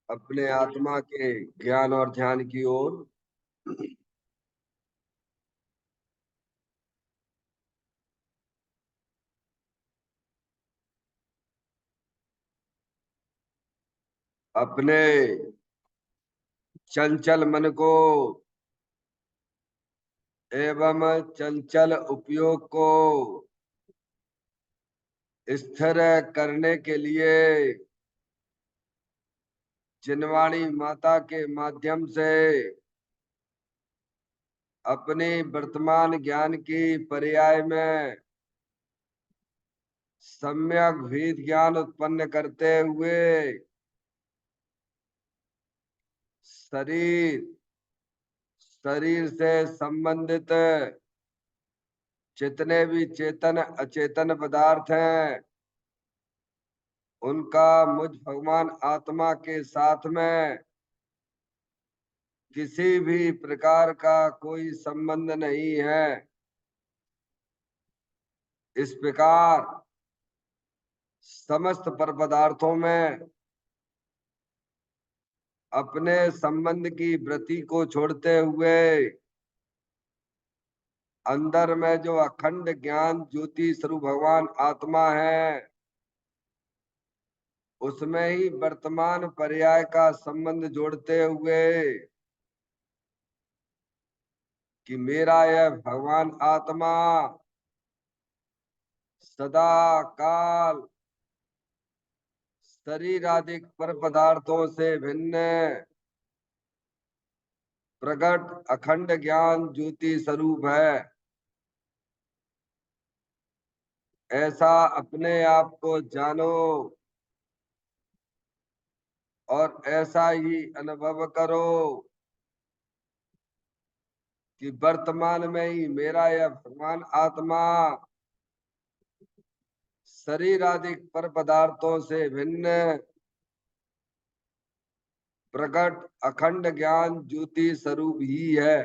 अपने आत्मा के ज्ञान और ध्यान की ओर। अपने चंचल मन को एवं चंचल उपयोग को स्थिर करने के लिए जिनवाणी माता के माध्यम से अपने वर्तमान ज्ञान की पर्याय में सम्यक भेद ज्ञान उत्पन्न करते हुए शरीर शरीर से संबंधित जितने भी चेतन अचेतन पदार्थ हैं उनका मुझ भगवान आत्मा के साथ में किसी भी प्रकार का कोई संबंध नहीं है। इस प्रकार समस्त पर पदार्थों में अपने संबंध की वृत्ति को छोड़ते हुए अंदर में जो अखंड ज्ञान ज्योति स्वरूप भगवान आत्मा है उसमें ही वर्तमान पर्याय का संबंध जोड़ते हुए कि मेरा यह भगवान आत्मा सदा काल शरीर आदि पर पदार्थों से भिन्न प्रकट अखंड ज्ञान ज्योति स्वरूप है। ऐसा अपने आप को जानो और ऐसा ही अनुभव करो कि वर्तमान में ही मेरा यह भगवान आत्मा शरीर आदि पर पदार्थों से भिन्न प्रकट अखंड ज्ञान ज्योति स्वरूप ही है।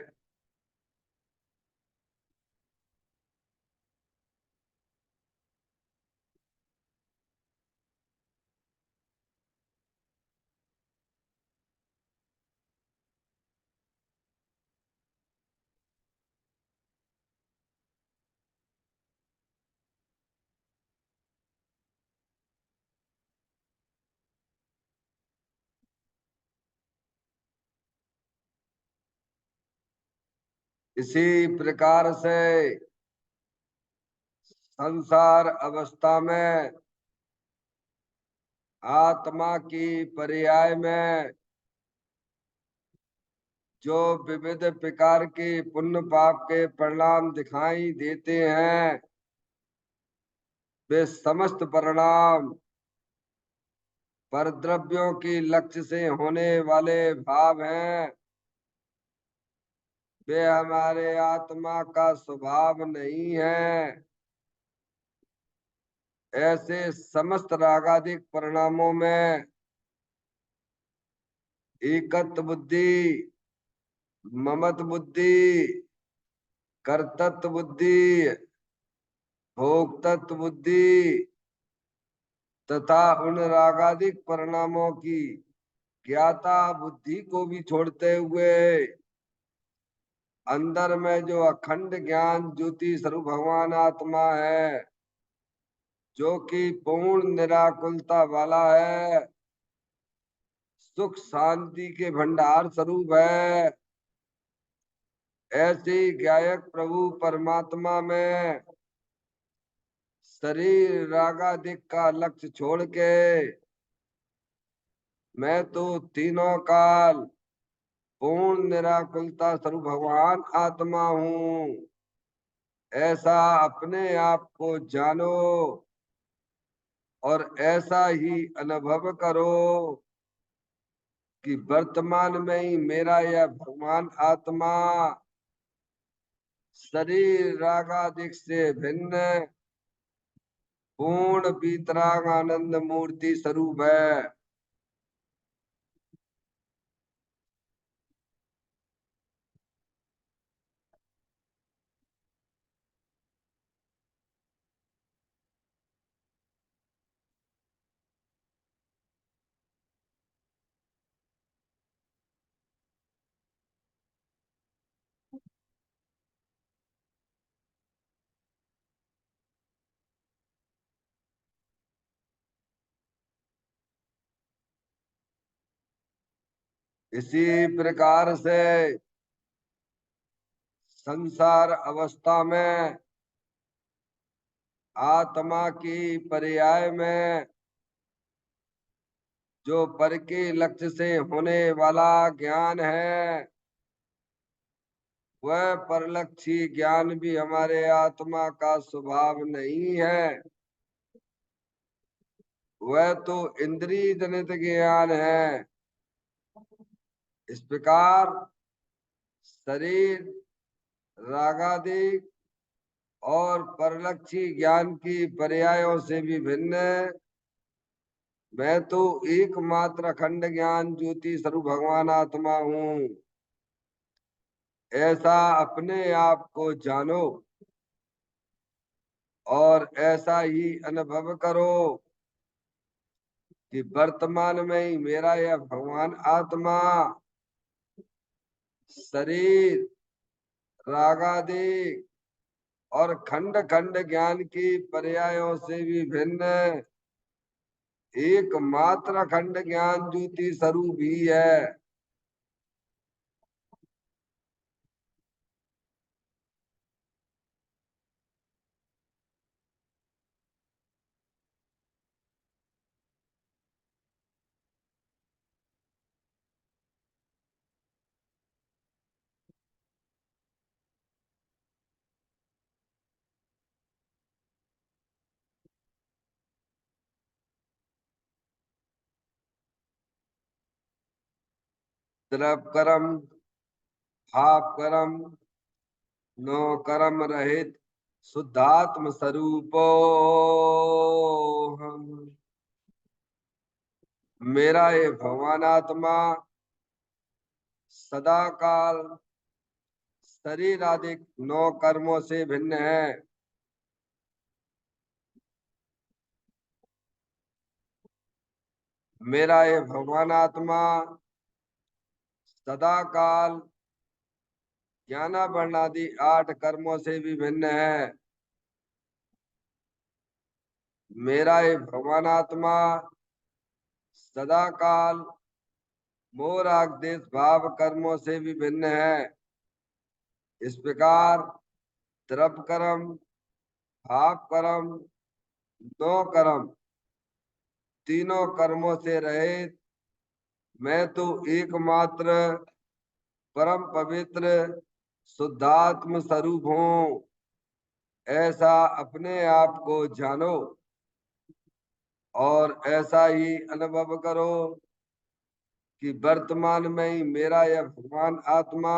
इसी प्रकार से संसार अवस्था में आत्मा की पर्याय में जो विविध प्रकार के पुण्य पाप के परिणाम दिखाई देते हैं वे समस्त परिणाम पर द्रव्यों की लक्ष्य से होने वाले भाव हैं। वे हमारे आत्मा का स्वभाव नहीं है। ऐसे समस्त रागादिक परिणामों में एकत्व बुद्धि, ममत बुद्धि, कर्तृत्व बुद्धि, भोक्तत्व बुद्धि तथा उन रागादिक परिणामों की ज्ञाता बुद्धि को भी छोड़ते हुए अंदर में जो अखंड ज्ञान ज्योति स्वरूप भगवान आत्मा है जो कि पूर्ण निराकुलता वाला है, सुख शांति के भंडार स्वरूप है, ऐसे गायक प्रभु परमात्मा में शरीर रागादिक का लक्ष्य छोड़ के मैं तो तीनों काल पूर्ण निराकुलता स्वरूप भगवान आत्मा हूँ ऐसा अपने आप को जानो और ऐसा ही अनुभव करो कि वर्तमान में ही मेरा यह भगवान आत्मा शरीर रागादिक से भिन्न पूर्ण वीतराग आनंद मूर्ति स्वरूप है। इसी प्रकार से संसार अवस्था में आत्मा की पर्याय में जो पर के लक्ष्य से होने वाला ज्ञान है, वह परलक्षी ज्ञान भी हमारे आत्मा का स्वभाव नहीं है। वह तो इंद्रिय जनित ज्ञान है। इस प्रकार शरीर, रागादि और परलक्षी ज्ञान की पर्यायों से भी भिन्न मैं तो एकमात्र अखंड ज्ञान ज्योति स्वरूप भगवान आत्मा हूँ, ऐसा अपने आप को जानो और ऐसा ही अनुभव करो कि वर्तमान में ही मेरा यह भगवान आत्मा शरीर, रागादि और खंड खंड ज्ञान की पर्यायों से भी भिन्न एकमात्र अखंड ज्ञान ज्योति स्वरूप ही है। द्रव कर्म, भाव कर्म, नो कर्म रहित शुद्धात्म स्वरूपो हम। मेरा ये भगवान आत्मा सदा काल शरीर आदि 9 कर्मों से भिन्न है। मेरा ये भगवान आत्मा सदा काल ज्ञानावरण आदि 8 कर्मों से भी भिन्न है। मेरा ये भगवान आत्मा सदा काल मोह राग देश भाव कर्मों से भी भिन्न है। इस प्रकार द्रव्य कर्म, भाव कर्म, नो कर्म तीनों कर्मों से रहित मैं तो एकमात्र परम पवित्र शुद्धात्म स्वरूप हूँ, ऐसा अपने आप को जानो और ऐसा ही अनुभव करो कि वर्तमान में ही मेरा यह भगवान आत्मा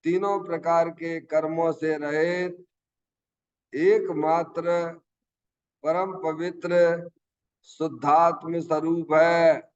तीनों प्रकार के कर्मों से रहित एकमात्र परम पवित्र शुद्धात्म स्वरूप है।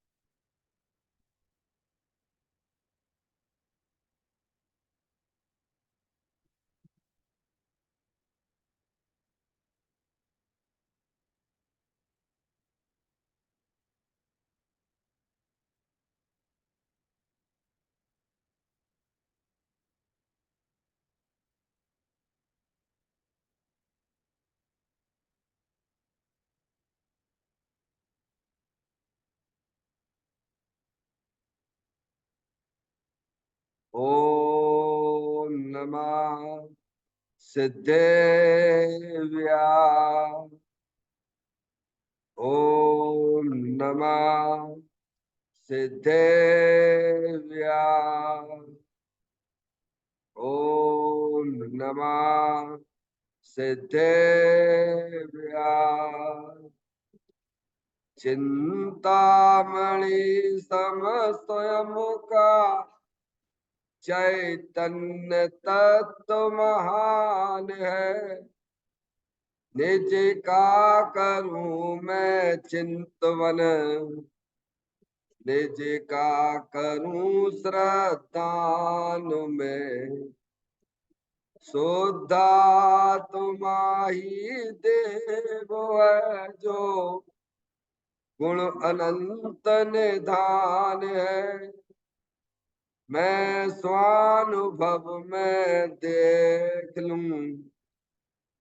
ओम नमः सिद्धेव्या। ओम नमः सिद्धेव्या। ओम नमः सिद्धेव्या। चिंतामणि सम स्वयं का चैतन्य तत्व महान है। निज का करूं मैं चिंतवन, निज का करूं श्रद्धान में। शुद्धात्मा ही देव है जो गुण अनंत निधान है। मैं स्वानुभव में देख लूं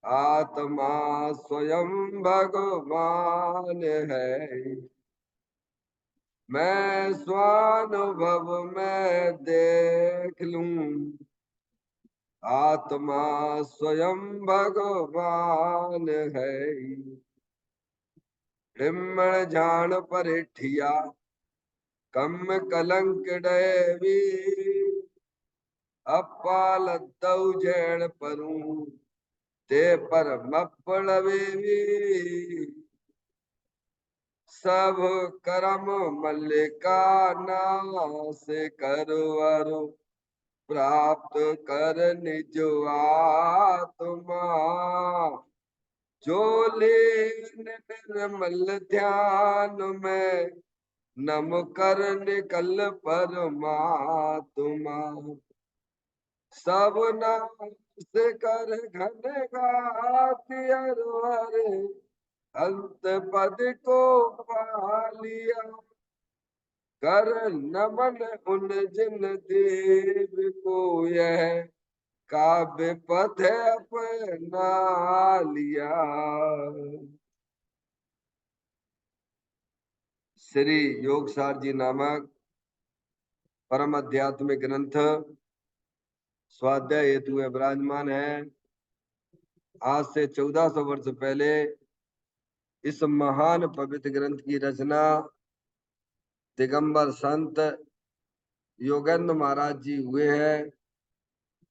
आत्मा स्वयं भगवान है। मैं स्वानुभव में देख लूं, आत्मा स्वयं भगवान है। हिम्मण जान परिठिया, कम कलंक डैवी, अपाल दऊ जैन परूं, ते पर मपड़वेवी। सब करम मल्लिका नाश करवरु, प्राप्त कर निज आत्मा। जो लीन निर्मल ध्यान में, नम कर निकल परमात्मा। सब नाश कर घन घाति अरवर, अंत पद को पा लिया। कर नमन उन जिन देव को, यह काव्य पथ अपना लिया। श्री योगसार जी नामक परम आध्यात्मिक ग्रंथ स्वाध्याय हेतु विराजमान है। आज से 1400 वर्ष पहले इस महान पवित्र ग्रंथ की रचना दिगंबर संत योगेंद्र महाराज जी हुए हैं।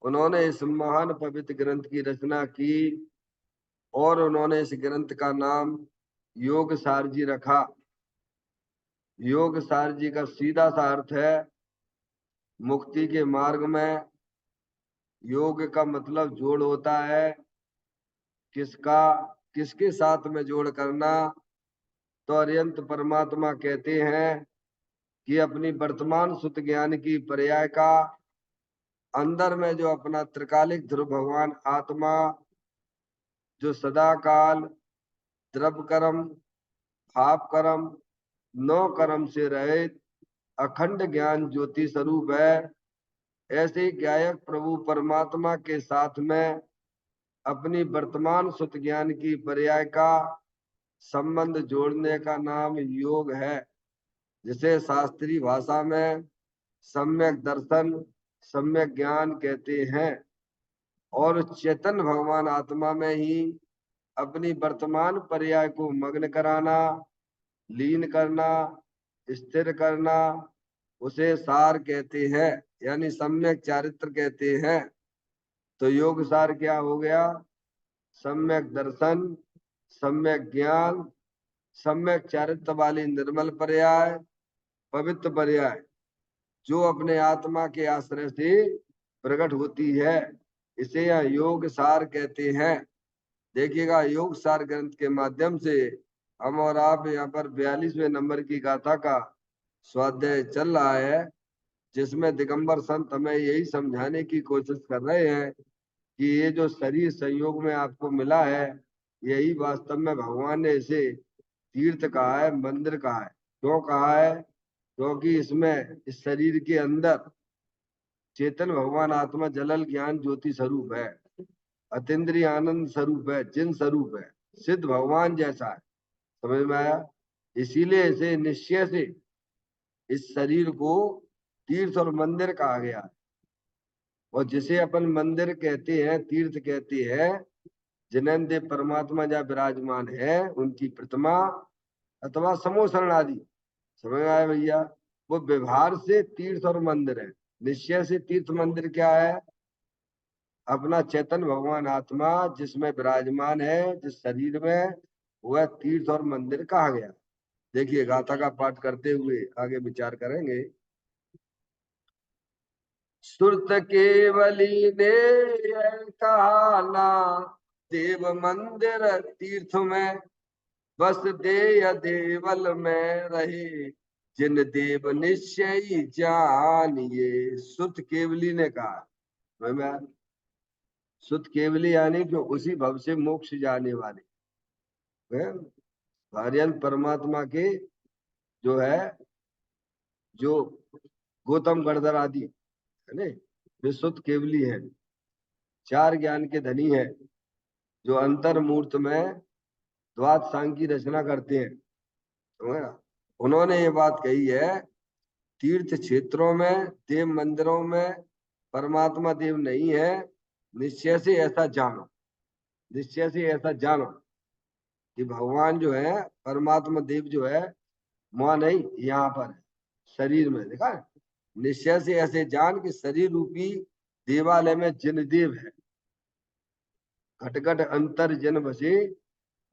उन्होंने इस महान पवित्र ग्रंथ की रचना की और उन्होंने इस ग्रंथ का नाम योगसार जी रखा। योगसार जी का सीधा सा अर्थ है मुक्ति के मार्ग में। योग का मतलब जोड़ होता है, किसका किसके साथ में जोड़ करना। तो अरिहंत परमात्मा कहते हैं कि अपनी वर्तमान सुत ज्ञान की पर्याय का अंदर में जो अपना त्रिकालिक ध्रुव भगवान आत्मा, जो सदा काल द्रव कर्म भाव कर्म नौ कर्म से रहित अखंड ज्ञान ज्योति स्वरूप है। ऐसे गायक प्रभु परमात्मा के साथ में अपनी वर्तमान सुत ज्ञान की पर्याय का संबंध जोड़ने का नाम योग है, जिसे शास्त्रीय भाषा में सम्यक दर्शन सम्यक ज्ञान कहते हैं। और चेतन भगवान आत्मा में ही अपनी वर्तमान पर्याय को मग्न कराना, लीन करना, स्थिर करना, उसे सार कहते हैं, यानी सम्यक चारित्र कहते हैं। तो योग सार क्या हो गया? सम्यक दर्शन, सम्यक ज्ञान, सम्यक चारित्र वाली निर्मल पर्याय, पवित्र पर्याय, जो अपने आत्मा के आश्रय से प्रकट होती है। इसे यह योग सार कहते हैं। देखिएगा, योग सार ग्रंथ के माध्यम से हम और आप यहाँ पर 42वें नंबर की गाथा का स्वाध्याय चल रहा है, जिसमें दिगंबर संत हमें यही समझाने की कोशिश कर रहे हैं कि ये जो शरीर संयोग में आपको मिला है, यही वास्तव में भगवान ने इसे तीर्थ कहा है, मंदिर कहा है। क्यों कहा है? क्योंकि इसमें इस शरीर के अंदर चेतन भगवान आत्मा जलल ज्ञान ज्योति स्वरूप है, अतीन्द्रिय आनंद स्वरूप है, जिन स्वरूप है, सिद्ध भगवान जैसा है। समझ में आया? इसीलिए इसे निश्चय से इस शरीर को तीर्थ और मंदिर कहा गया है। और जिसे अपन मंदिर कहते हैं, तीर्थ कहते हैं, जिनन देव परमात्मा जहाँ विराजमान है, उनकी प्रतिमा अथवा समोसरण आदि, समझ में आया भैया? वो व्यवहार से तीर्थ और मंदिर है। निश्चय से तीर्थ मंदिर क्या है? अपना चेतन भगवान आत्मा जिसमें विराजमान है, जिस शरीर में, वह तीर्थ और मंदिर कहा गया। देखिए, गाथा का पाठ करते हुए आगे विचार करेंगे। सुरत केवली ने कहा ना, देव मंदिर तीर्थ में बस दे देवल में रहे, जिन देव निश्चय जानिए। सुत केवली ने कहा, सुत केवली यानी कि उसी भव से मोक्ष जाने वाले आर्यन परमात्मा के जो है, जो गौतम गणधर आदि है ना, वे सुत केवली है, चार ज्ञान के धनी है, जो अंतर मूर्त में द्वाद सांग की रचना करते हैं। उन्होंने ये बात कही है, तीर्थ क्षेत्रों में, देव मंदिरों में परमात्मा देव नहीं है, निश्चय से ऐसा जानो, निश्चय से ऐसा जानो कि भगवान जो है, परमात्मा देव जो है, वहां नहीं, यहाँ पर है, शरीर में। देखा है? निश्चय से ऐसे जान कि शरीर रूपी देवालय में जिन देव है, घटघट अंतर जन बसे,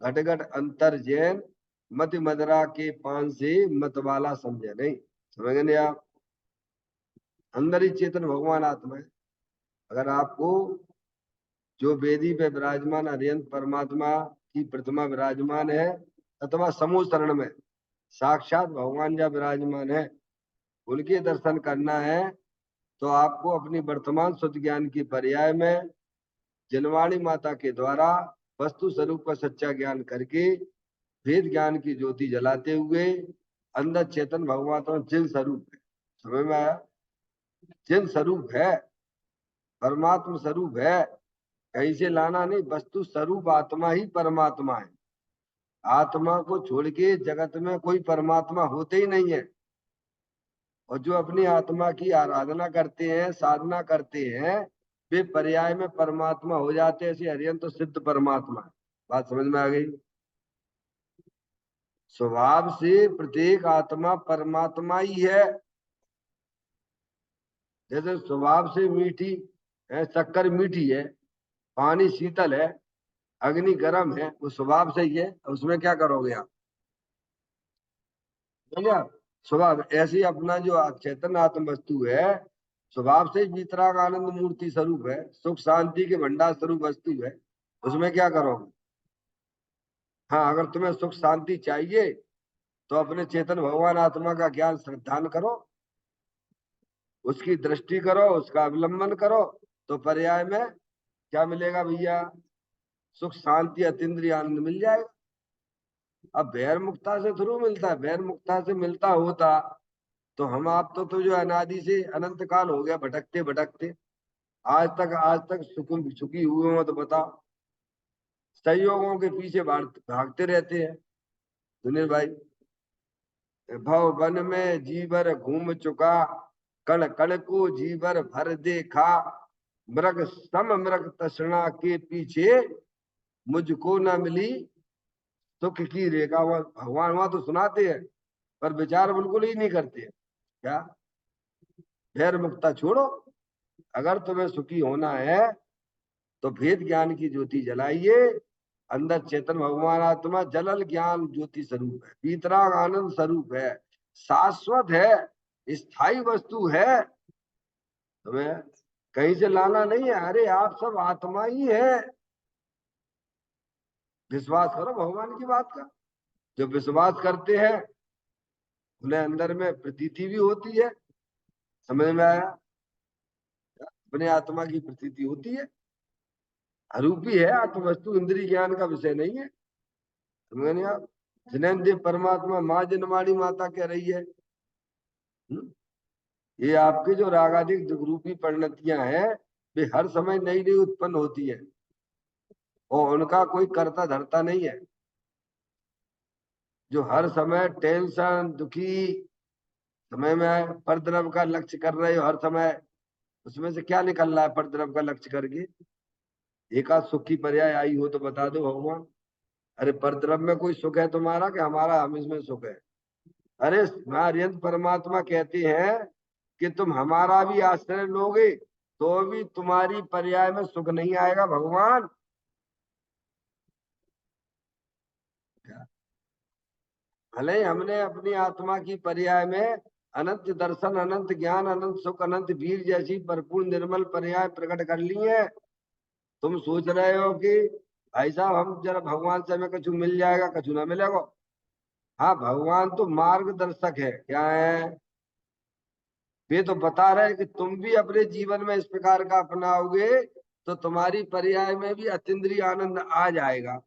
घटघट अंतर जैन, मत मदरा के पान से मतवाला समझे नहीं। समझ गए आप? अंदर ही चेतन भगवान आत्मा है। अगर आपको जो वेदी पे विराजमान अरिहंत परमात्मा की प्रतिमा विराजमान है, अथवा समूह शरण में साक्षात भगवान जहाँ विराजमान है, उनके दर्शन करना है, तो आपको अपनी वर्तमान शुद्ध ज्ञान की पर्याय में जनवाणी माता के द्वारा वस्तु स्वरूप का सच्चा ज्ञान करके वेद ज्ञान की ज्योति जलाते हुए अंदर चेतन भगवान तो जिन स्वरूप है, समझ में आया? जिन स्वरूप है, परमात्मा स्वरूप है, कहीं से लाना नहीं, वस्तु स्वरूप आत्मा ही परमात्मा है। आत्मा को छोड़ के जगत में कोई परमात्मा होते ही नहीं है। और जो अपनी आत्मा की आराधना करते हैं, साधना करते हैं, वे पर्याय में परमात्मा हो जाते हैं। ऐसे हरियन तो सिद्ध परमात्मा है। बात समझ में आ गई? स्वभाव से प्रत्येक आत्मा परमात्मा ही है। जैसे स्वभाव से मीठी है, शक्कर मीठी है, पानी शीतल है, अग्नि गर्म है, वो स्वभाव से ही है। उसमें क्या करोगे आप? समझे आप? स्वभाव ऐसे ही अपना जो चेतन आत्म वस्तु है, स्वभाव से वितराग आनंद मूर्ति स्वरूप है, सुख शांति के भंडार स्वरूप वस्तु है। उसमें क्या करोगे? हाँ, अगर तुम्हें सुख शांति चाहिए तो अपने चेतन भगवान आत्मा का ज्ञान श्रद्धान करो, उसकी दृष्टि करो, उसका अवलंबन करो, तो पर्याय में क्या मिलेगा भैया? सुख शांति अतीन्द्रिय आनंद मिल जाएगा। अब भैर मुक्ता से थ्रू मिलता है। भैर मुक्ता से मिलता होता तो हम आप तो जो अनादि से अनंत काल हो गया भटकते भटकते, आज तक सुखी हुए हो तो बताओ। संयोगों के पीछे भागते रहते हैं सुनील भाई। भव वन में जीवर घूम चुका, कण कण को जीवर भर देखा, मृग सम मृग तृष्णा के पीछे, मुझको न मिली सुख की रेखा। भगवान वहां तो सुनाते हैं, पर विचार बिल्कुल ही नहीं करते हैं। क्या? भैर मुक्ता छोड़ो, अगर तुम्हें सुखी होना है तो भेद ज्ञान की ज्योति जलाइए। अंदर चेतन भगवान आत्मा जलल ज्ञान ज्योति स्वरूप है, पीतराग आनंद स्वरूप है, शाश्वत है, स्थायी वस्तु है। तुम्हें कहीं से लाना नहीं है। अरे आप सब आत्मा ही है। विश्वास करो भगवान की बात का। जो विश्वास करते हैं उन्हें अंदर में प्रतीति भी होती है। समझ में आया? अपने आत्मा की प्रतीति होती है। अरूपी है आत्मवस्तु, इंद्रिय ज्ञान का विषय नहीं है। समझ नहीं आप? जिनेन्द्र देव परमात्मा माँ जनवाणी माता कह रही है। ये आपके जो रागाधिक रूपी परिणतियां हैं, वे हर समय नई नई उत्पन्न होती है और उनका कोई कर्ता धर्ता नहीं है। जो हर समय टेंशन दुखी समय में परद्रव का लक्ष्य कर रहे हो हर समय, उसमें से क्या निकल रहा है परद्रव का लक्ष्य करके? एकाध सुख की पर्याय आई हो तो बता दो भगवान। अरे परद्रव में कोई सुख है तुम्हारा कि हमारा? हम इसमें सुख है। अरे आर्यंत परमात्मा कहते हैं कि तुम हमारा भी आश्रय लोगे तो भी तुम्हारी पर्याय में सुख नहीं आएगा भगवान। भले ही हमने अपनी आत्मा की पर्याय में अनंत दर्शन, अनंत ज्ञान, अनंत सुख, अनंत वीर जैसी भरपूर निर्मल पर्याय प्रकट कर ली है। तुम सोच रहे हो कि भाई साहब हम जरा भगवान से हमें कुछ मिल जाएगा, कुछ ना मिलेगा। हाँ, भगवान तो मार्गदर्शक है। क्या है? वे तो बता रहे हैं कि तुम भी अपने जीवन में इस प्रकार का अपनाओगे तो तुम्हारी पर्याय में भी अतीन्द्रिय आनंद आ जाएगा।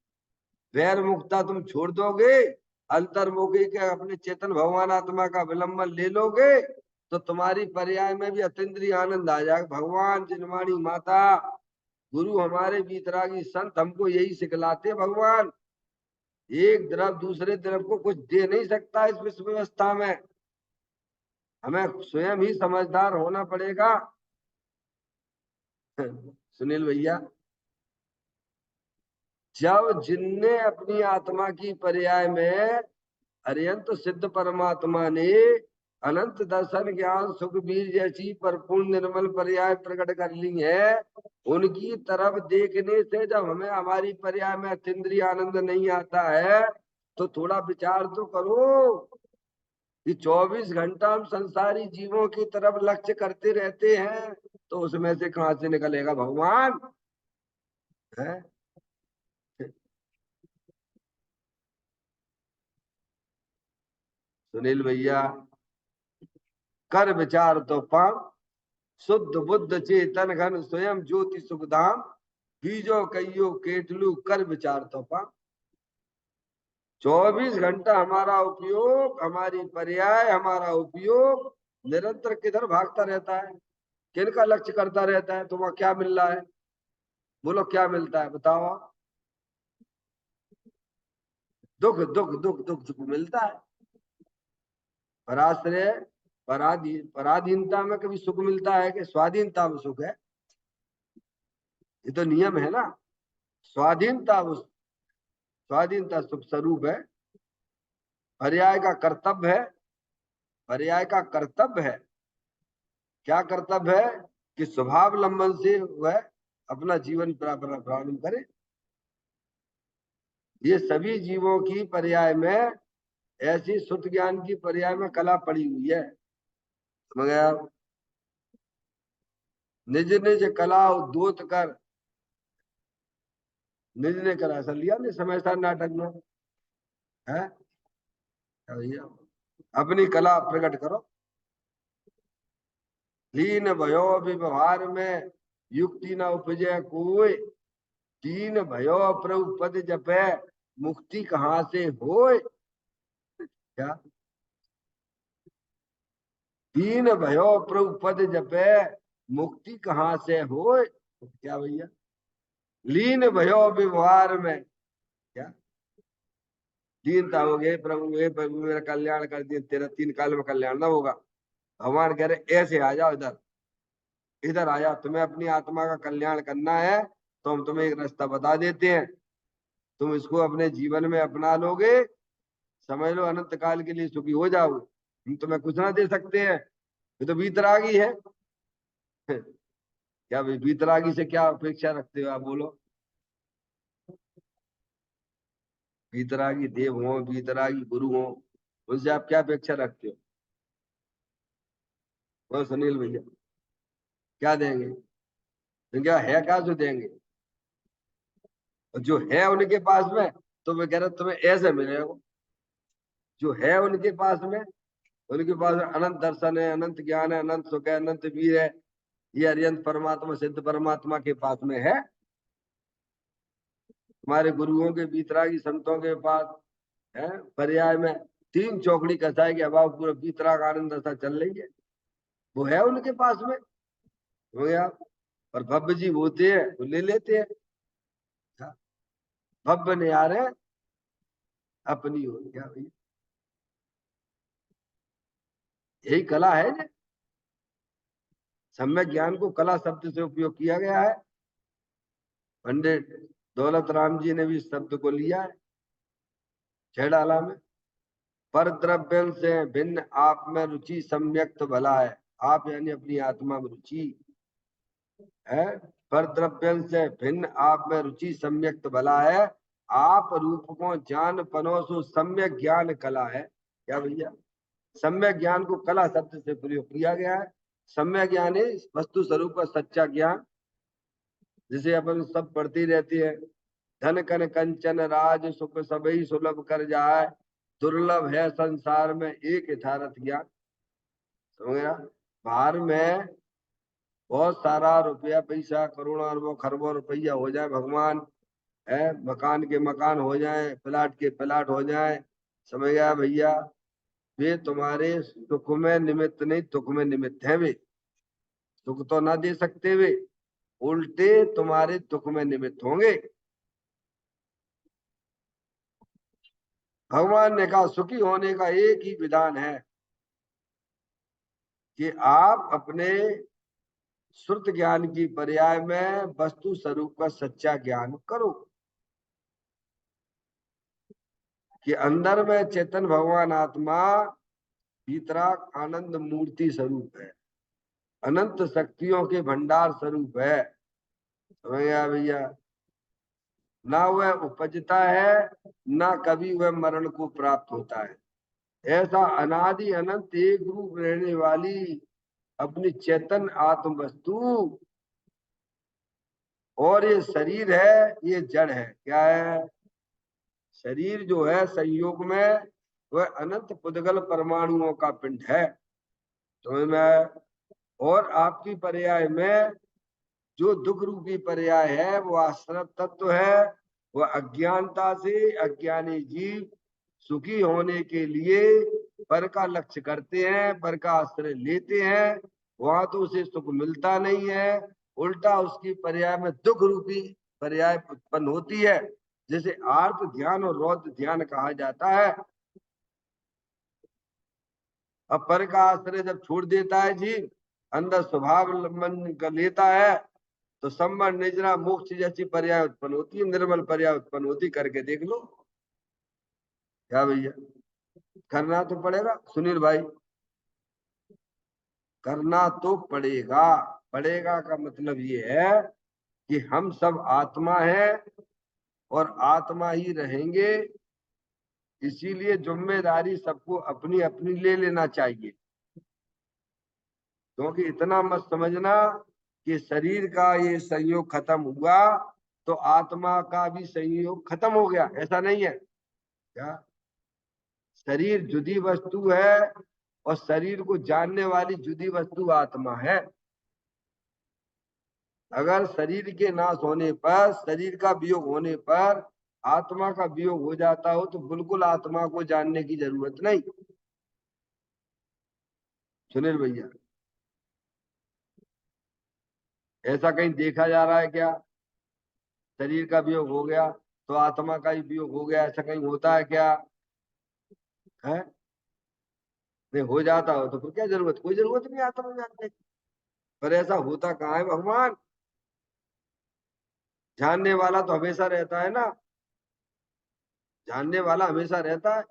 वैर मुक्ता तुम छोड़ दोगे, अंतर्मुखी के अपने चेतन भगवान आत्मा का विलंबन ले लोगे तो तुम्हारी पर्याय में भी अतीन्द्रिय आनंद आ जाएगा। भगवान जिनवाणी माता गुरु हमारे बीतरागी संत हमको यही सिखलाते। भगवान एक द्रव दूसरे द्रव को कुछ दे नहीं सकता इस विश्व व्यवस्था में। हमें स्वयं ही समझदार होना पड़ेगा। सुनील भैया, जब जिनने अपनी आत्मा की पर्याय में अरियंत सिद्ध परमात्मा ने अनंत दर्शन ज्ञान सुख बीज जैसी परिपूर्ण निर्मल पर्याय प्रकट कर ली है, उनकी तरफ देखने से जब हमें हमारी पर्याय में अतीन्द्रिय आनंद नहीं आता है, तो थोड़ा विचार तो करो कि 24 घंटा हम संसारी जीवों की तरफ लक्ष्य करते रहते हैं, तो उसमें से कहां से निकलेगा भगवान है? सुनील भैया, कर विचार तो पाम शुद्ध बुद्ध चेतन घन स्वयं ज्योति सुखधाम, बीजो कईयो केटलू कर विचार तो पाम। 24 घंटा हमारा उपयोग, हमारी पर्याय, हमारा उपयोग निरंतर किधर भागता रहता है, किनका लक्ष्य करता रहता है? तुम्हें क्या मिल रहा है? बोलो क्या मिलता है, बताओ। दुख दुख दुख दुख दुख मिलता है। पराश्रय पराधीनता में कभी सुख मिलता है कि स्वाधीनता में सुख है? ये तो नियम है ना। स्वाधीनता स्वाधीनता सुख स्वरूप है। पर्याय का कर्तव्य है, पर्याय का कर्तव्य है। क्या कर्तव्य है? कि स्वभावलंबन से वह अपना जीवन प्रारंभ करे। ये सभी जीवों की पर्याय में, ऐसी शुद्ध ज्ञान की पर्याय में कला पड़ी हुई है। समझ गया? निज निज कला उद्योत कर, निज ने कला ऐसा लिया नहीं समय सार नाटक में है भैया? अपनी कला प्रकट करो। लीन भयो व्यवहार में युक्ति न उपजे कोई, दीन भयो प्रभु पद जपे मुक्ति कहाँ से होए? क्या? दीन भयो प्रभु पद जपे मुक्ति कहाँ से होए? क्या भैया? लीन भयो व्यवहार में, क्या दीनता हो गई, प्रभु हे प्रभु मेरा कल्याण कर दिए, तेरा 3 काल में कल्याण ना होगा। भगवान कह रहे ऐसे आ जाओ इधर, इधर आ जाओ, तुम्हें अपनी आत्मा का कल्याण करना है तो हम तुम्हें एक रास्ता बता देते हैं, तुम इसको अपने जीवन में अपना लोगे, समझ लो अनंत काल के लिए सुखी हो जाओगे। हम तुम्हें कुछ ना दे सकते हैं, ये तो वीतरागी है। क्या भाई, वीतरागी से क्या अपेक्षा रखते हो आप, बोलो? वीतरागी देव हो, वीतरागी गुरु हो, उनसे आप क्या अपेक्षा रखते हो? वो सुनील भैया, क्या देंगे? तो क्या है, क्या जो देंगे? और जो है उनके पास में, तो मैं कह रहा तुम्हें ऐसे मिलेगा। जो है उनके पास में, उनके पास अनंत दर्शन है, अनंत ज्ञान है, अनंत सुख है, अनंत वीर है। ये अरियंत परमात्मा सिद्ध परमात्मा के पास में है। हमारे गुरुओं के बीतरागी संतों के पास है पर्याय में 3 चौकड़ी कसाई के अभाव पूरा बीतराग आनंद दशा चल रही है, वो है उनके पास में। हो गया। और भव्य जी होते हैं वो ले लेते हैं। भव्य ने आ रहे अपनी हो गया भैया। यही कला है ना। सम्यक ज्ञान को कला शब्द से उपयोग किया गया है। पंडित दौलत राम जी ने भी इस शब्द को लिया है छेड़ाला में। पर द्रव्य से भिन्न आप में रुचि सम्यक तो भला है। आप यानी अपनी आत्मा में रुचि है। पर द्रव्य से भिन्न आप में रुचि सम्यक तो भला है। आप रूप को जान पनोसु सम्यक ज्ञान कला है। क्या भैया? सम्यक ज्ञान को कला शब्द से प्रयोग किया गया है। सम्यक ज्ञान है वस्तु स्वरूप का सच्चा ज्ञान, जिसे अपन सब पढ़ती रहती है। धन कन कंचन राज सुख सबही सुलभ कर जाए, दुर्लभ है संसार में एक यथार्थ ज्ञान। समझ गया? बाहर में बहुत सारा रुपया पैसा करोड़ों अरबों खरबों रुपया हो जाए, भगवान है, मकान के मकान हो जाए, प्लाट के प्लाट हो जाए, समझ गया भैया? वे तुम्हारे सुख में निमित्त नहीं, दुख में निमित्त है। वे सुख तो ना दे सकते, वे उल्टे तुम्हारे दुख में निमित्त होंगे। भगवान ने कहा सुखी होने का एक ही विधान है कि आप अपने श्रुत ज्ञान की पर्याय में वस्तु स्वरूप का सच्चा ज्ञान करो कि अंदर में चेतन भगवान आत्मा भीतराग आनंद मूर्ति स्वरूप है, अनंत शक्तियों के भंडार स्वरूप है। समझ गया भैया? ना वह उपजता है, ना कभी वह मरण को प्राप्त होता है। ऐसा अनादि अनंत एक रूप रहने वाली अपनी चेतन आत्म वस्तु, और ये शरीर है, ये जड़ है। क्या है? शरीर जो है संयोग में वह अनंत पुद्गल परमाणुओं का पिंड है। समझ में आया? और आपकी पर्याय में जो दुख रूपी पर्याय है वो आश्रत तत्व है। वह अज्ञानता से अज्ञानी जीव सुखी होने के लिए पर का लक्ष्य करते हैं, पर का आश्रय लेते हैं, वहां तो उसे सुख मिलता नहीं है, उल्टा उसकी पर्याय में दुख रूपी पर्याय उत्पन्न होती है, जिसे आर्त ध्यान और रौद्र ध्यान कहा जाता है। अब पर का आश्रय जब छोड़ देता है जीव, अंदर स्वभाव मन कर लेता है, तो संबंध निजरा मोक्ष जैसी पर्याय उत्पन्न होती है, निर्मल पर्याय उत्पन्न होती। करके देख लो। क्या भैया? करना तो पड़ेगा सुनील भाई, करना तो पड़ेगा। पड़ेगा का मतलब ये है कि हम सब आत्मा है और आत्मा ही रहेंगे, इसीलिए जिम्मेदारी सबको अपनी अपनी ले लेना चाहिए। क्योंकि इतना मत समझना कि शरीर का ये संयोग खत्म हुआ तो आत्मा का भी संयोग खत्म हो गया, ऐसा नहीं है। क्या? शरीर जुदी वस्तु है और शरीर को जानने वाली जुदी वस्तु आत्मा है। अगर शरीर के नाश होने पर, शरीर का वियोग होने पर आत्मा का वियोग हो जाता हो तो बिल्कुल आत्मा को जानने की जरूरत नहीं। सुनील भैया, ऐसा कहीं देखा जा रहा है क्या? शरीर का वियोग हो गया तो आत्मा का ही वियोग हो गया, ऐसा कहीं होता है क्या? है? नहीं हो जाता हो तो फिर क्या जरूरत? कोई जरूरत नहीं आत्मा जानने की। पर ऐसा होता कहाँ है भगवान? जानने वाला तो हमेशा रहता है ना, जानने वाला हमेशा रहता है।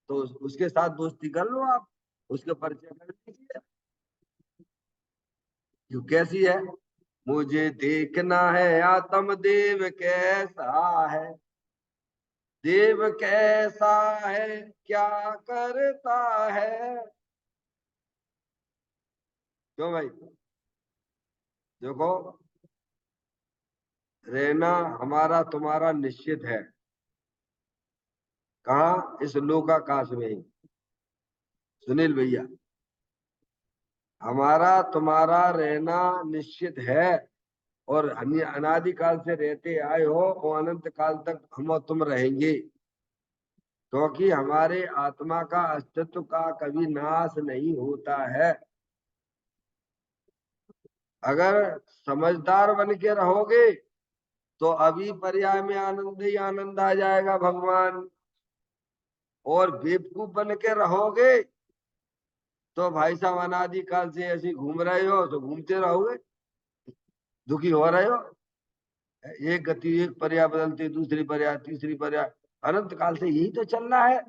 तो उसके साथ दोस्ती कर लो आप, उसके परिचय कर लीजिए। जो कैसी है? मुझे देखना है आत्म देव कैसा है, देव कैसा है, क्या करता है। क्यों भाई? देखो, रहना हमारा तुम्हारा निश्चित है। कहाँ? इस लोकाकाश में ही। सुनील भैया, हमारा तुम्हारा रहना निश्चित है, और अनादिकाल से रहते आए हो और अनंत काल तक हम और तुम रहेंगे, क्योंकि हमारे आत्मा का अस्तित्व का कभी नाश नहीं होता है। अगर समझदार बन के रहोगे तो अभी पर्याय में आनंद ही आनंद आ जाएगा भगवान, और बेवकूफ बन के रहोगे तो भाई साहब अनादिकाल से ऐसे घूम रहे हो तो घूमते रहोगे, दुखी हो रहे हो। एक गति एक पर्याय बदलती, दूसरी पर्याय, तीसरी पर्याय, अनंत काल से यही तो चल रहा है।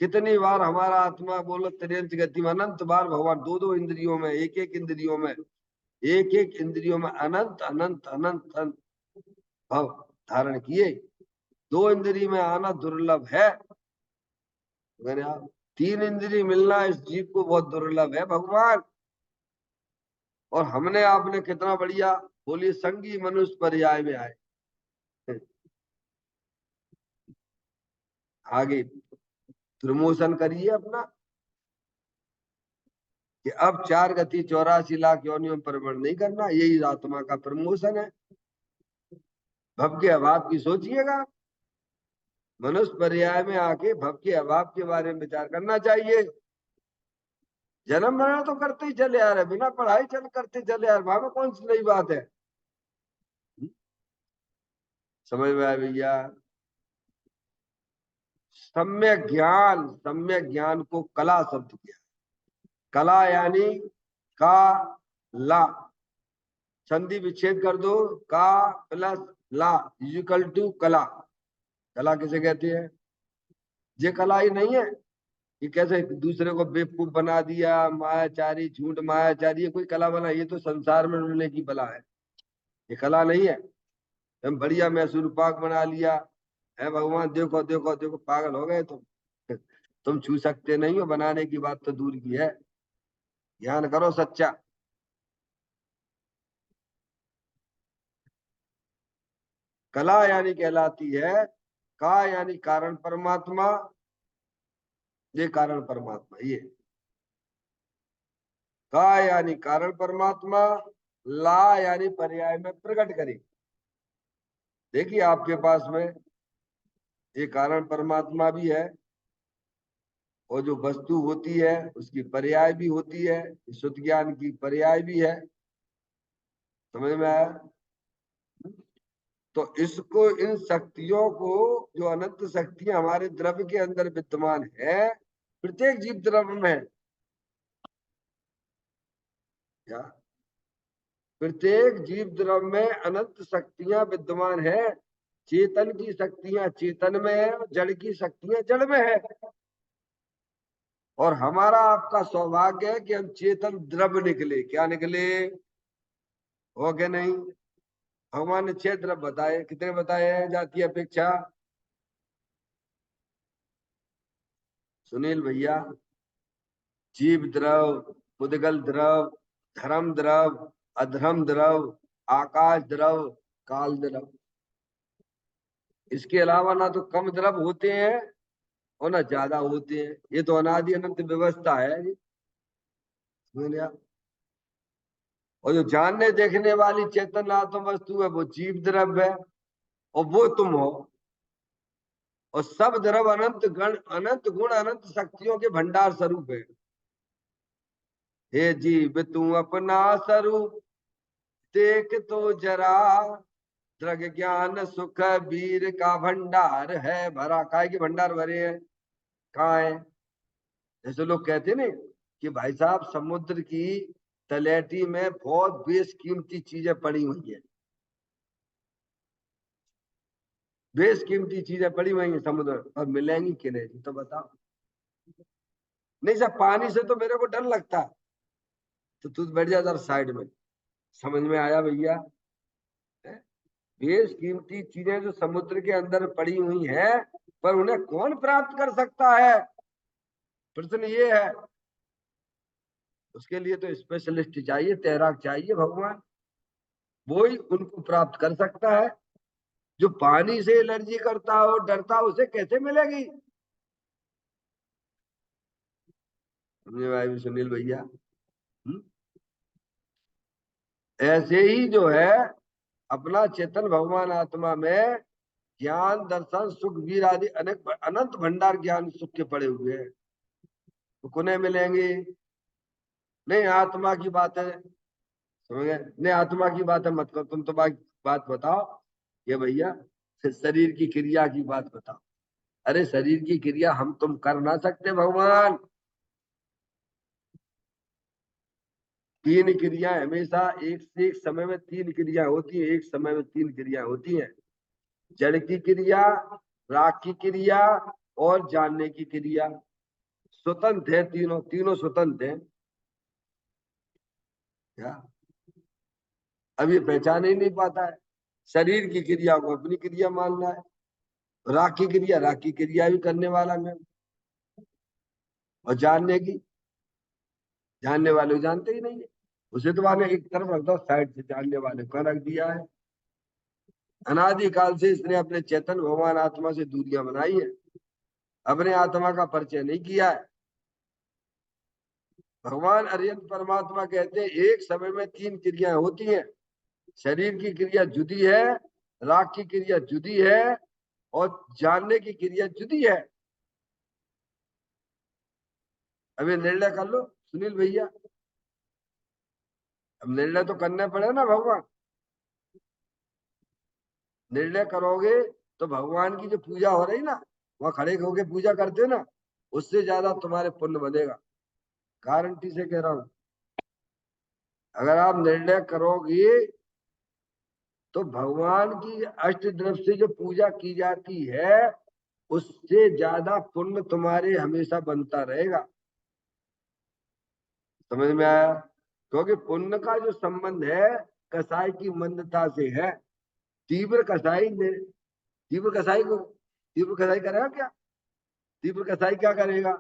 कितनी बार हमारा आत्मा बोलो त्रियंत गति में, अनंत बार भगवान दो दो इंद्रियों में, एक एक इंद्रियों में, एक एक इंद्रियों में अनंत अनंत अनंत अनंत भाव धारण किए। दो इंद्रिय में आना दुर्लभ है। अगर आप तीन इंद्रिय मिलना इस जीव को बहुत दुर्लभ है भगवान। और हमने आपने कितना बढ़िया बोलिए संगी मनुष्य पर्याय में आए। आगे प्रमोशन करिए अपना कि अब 4 गति 84 लाख योनियों में परिवर्तन नहीं करना, यही आत्मा का प्रमोशन है। भव के अभाव की सोचिएगा, मनुष्य पर्याय में आके भव के अभाव के बारे में विचार करना चाहिए। जन्म मरण तो करते ही चले आ रहे, बिना पढ़ाई चल करते चले आ रहे, वहां में कौन सी नई बात है? समझ में आया भैया? सम्यक ज्ञान को कला शब्द किया। कला यानी का ला, संधि विच्छेद कर दो, का प्लस ला इक्वल टू कला। कला किसे कहते हैं? ये कला ही नहीं है कि कैसे दूसरे को बेवकूफ बना दिया, मायाचारी, झूठ मायाचारी, ये कोई कला बना? ये तो संसार में रहने की बला है, ये कला नहीं है। हम बढ़िया मैसूर पाक बना लिया है, भगवान देखो देखो देखो, पागल हो गए तुम छू सकते नहीं हो, बनाने की बात तो दूर की है। ध्यान करो सच्चा। कला यानी कहलाती है, का यानी कारण परमात्मा, ये कारण परमात्मा, ये का यानी कारण परमात्मा, ला यानी पर्याय में प्रकट करे। देखिए आपके पास में ये कारण परमात्मा भी है, और जो वस्तु होती है उसकी पर्याय भी होती है, शुद्ध ज्ञान की पर्याय भी है। समझ में आया? तो इसको, इन शक्तियों को, जो अनंत शक्तियां हमारे द्रव्य के अंदर विद्यमान है, प्रत्येक जीव द्रव्य में है। क्या? प्रत्येक जीव द्रव्य में अनंत शक्तियां विद्यमान है। चेतन की शक्तियां चेतन में है, और जड़ की शक्तियां जड़ में है। और हमारा आपका सौभाग्य है कि हम चेतन द्रव्य निकले। क्या निकले? हो गए नहीं? भगवान ने 6 द्रव्य बताए। कितने बताए हैं जातीय अपेक्षा? सुनील भैया, जीव द्रव, उदगल द्रव, धर्म द्रव, अधर्म द्रव, आकाश द्रव, काल द्रव। इसके अलावा ना तो कम द्रव होते हैं और ना ज्यादा होते हैं। ये तो अनादि अनंत व्यवस्था है जी। समझ लिया? और जो जानने देखने वाली चेतन आत्म वस्तु है वो जीव द्रव्य है, और वो तुम हो। और सब द्रव अनंत गण, अनंत गुण, अनंत शक्तियों के भंडार स्वरूप है। हे जीव तू अपना स्वरूप देख तो जरा, दृग ज्ञान सुख वीर का भंडार है भरा। काय के भंडार भरे हैं? कहाँ है? जैसे लोग कहते ना कि भाई साहब समुद्र की तलहटी में बहुत बेशकीमती चीजें पड़ी हुई है, बेशकीमती चीजें पड़ी हुई हैं समुद्र और मिलेंगी कि नहीं? तो बताओ। नहीं साहब, पानी से तो मेरे को डर लगता है। तो तू बैठ जा जरा साइड में। समझ में आया भैया? बेशकीमती चीजें जो समुद्र के अंदर पड़ी हुई हैं, पर उन्हें कौन प्राप्त कर सकता है? प्रश्न ये है। उसके लिए तो स्पेशलिस्ट चाहिए, तैराक चाहिए। भगवान वो ही उनको प्राप्त कर सकता है। जो पानी से एलर्जी करता हो, डरता हो, उसे कैसे मिलेगी? समझे भाई सुनील भैया? ऐसे ही जो है अपना चेतन भगवान आत्मा में ज्ञान, दर्शन, सुख, वीर आदि अनेक अनंत भंडार ज्ञान सुख के पड़े हुए हैं। तो कुने मिलेंगे? नहीं आत्मा की बात है, समझ गए? नहीं आत्मा की बात है मत करो, तुम तो बात बताओ ये भैया, शरीर की क्रिया की बात बताओ। अरे शरीर की क्रिया हम तुम कर ना सकते भगवान। 3 क्रियाएं हमेशा एक से एक समय में, 3 क्रिया होती है, एक समय में 3 क्रिया होती है। जड़ की क्रिया, राग की क्रिया, और जानने की क्रिया। स्वतंत्र है तीनों, तीनों स्वतंत्र है। क्या? अब ये पहचान ही नहीं पाता है। शरीर की क्रिया को अपनी क्रिया मानना है, राग की क्रिया भी करने वाला मैं, और जानने की, जानने वाले को जानते ही नहीं है। उसे तो मैंने एक तरफ रख दो, साइड से जानने वाले को रख दिया है। अनादिकाल से इसने अपने चेतन भगवान आत्मा से दूरियां बनाई है, अपने आत्मा का परिचय नहीं किया है। भगवान अरिहंत परमात्मा कहते हैं एक समय में 3 क्रियाएं होती हैं। शरीर की क्रिया जुदी है, राग की क्रिया जुदी है, और जानने की क्रिया जुदी है। अभी निर्णय कर लो सुनील भैया। अब निर्णय तो करना पड़ेगा ना भगवान। निर्णय करोगे तो भगवान की जो पूजा हो रही ना, वहां खड़े होके पूजा करते ना, उससे ज्यादा तुम्हारे पुण्य बनेगा, गारंटी से कह रहा हूं। अगर आप निर्णय करोगे तो भगवान की अष्ट द्रव से जो पूजा की जाती है उससे ज्यादा पुण्य तुम्हारे हमेशा बनता रहेगा। समझ में आया? क्योंकि पुण्य का जो संबंध है कसाई की मंदता से है। तीव्र कसाई ने तीव्र कसाई को तीव्र कसाई करेगा क्या? तीव्र कसाई क्या करेगा?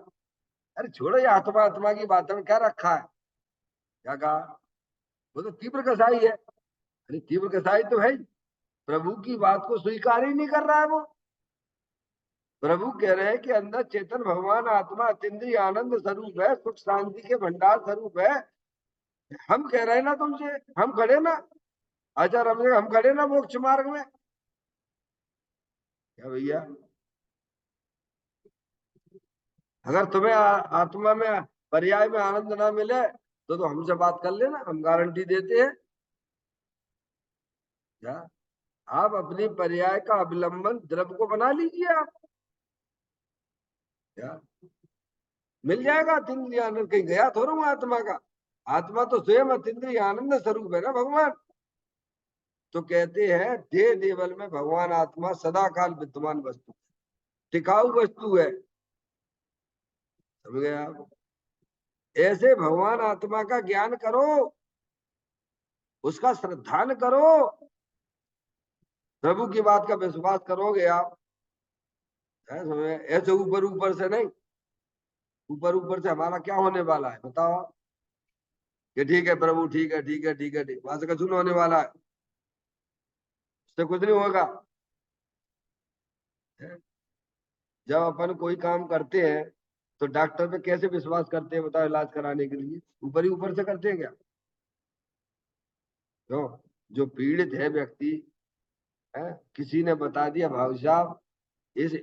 अरे छोड़ो, ये आत्मा आत्मा की बातों में क्या रखा है, क्या कहा? वो तो तीव्र कसाई है। अरे तीव्र कसाई तो है ही, प्रभु की बात को स्वीकार ही नहीं कर रहा है वो। प्रभु कह रहे हैं कि अंदर चेतन भगवान आत्मा अतीन्द्रिय आनंद स्वरूप है, सुख शांति के भंडार स्वरूप है। हम कह रहे हैं ना तुमसे, हम खड़े ना, आचार्य हम खड़े ना मोक्ष मार्ग में, क्या भैया? अगर तुम्हें आत्मा में पर्याय में आनंद ना मिले तो हमसे बात कर लेना, हम गारंटी देते हैं। क्या? आप अपनी पर्याय का अवलंबन द्रव्य को बना लीजिए आप, क्या मिल जाएगा अतीन्द्रिय आनंद। कहीं गया थोड़ा हूँ आत्मा का, आत्मा तो स्वयं अतीन्द्रिय आनंद स्वरूप है ना भगवान। तो कहते हैं देह देवल में भगवान आत्मा सदा काल विद्यमान वस्तु, टिकाऊ वस्तु है। समझ गए आप? ऐसे भगवान आत्मा का ज्ञान करो, उसका श्रद्धान करो, प्रभु की बात का विश्वास करोगे आप, है समझ में? ऐसे ऊपर ऊपर से नहीं, ऊपर ऊपर से हमारा क्या होने वाला है बताओ? कि ठीक है प्रभु, ठीक है ठीक है ठीक है ठीक, वहां से कुछ नहीं होने वाला है, उससे कुछ नहीं होगा। जब अपन कोई काम करते हैं तो डॉक्टर पे कैसे विश्वास करते हैं बताओ? इलाज कराने के लिए ऊपर ही ऊपर से करते हैं क्या? क्यों? जो पीड़ित है व्यक्ति है, किसी ने बता दिया भाई साहब इस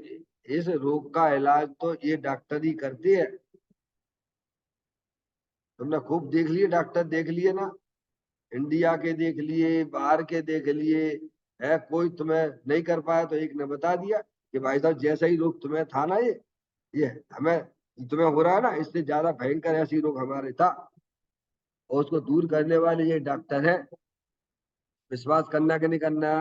इस रोग का इलाज तो ये डॉक्टर ही करते हैं। तुमने खूब देख लिए डॉक्टर, देख लिए ना, इंडिया के देख लिए, बाहर के देख लिए, है कोई तुम्हें नहीं कर पाया तो एक ने बता दिया कि भाई साहब जैसा ही रोग तुम्हें था ना, ये हमें तुम्हें हो रहा है ना, इससे ज्यादा भयंकर ऐसी रोग हमारे था, और उसको दूर करने वाले ये डॉक्टर है। विश्वास करना कि नहीं करना?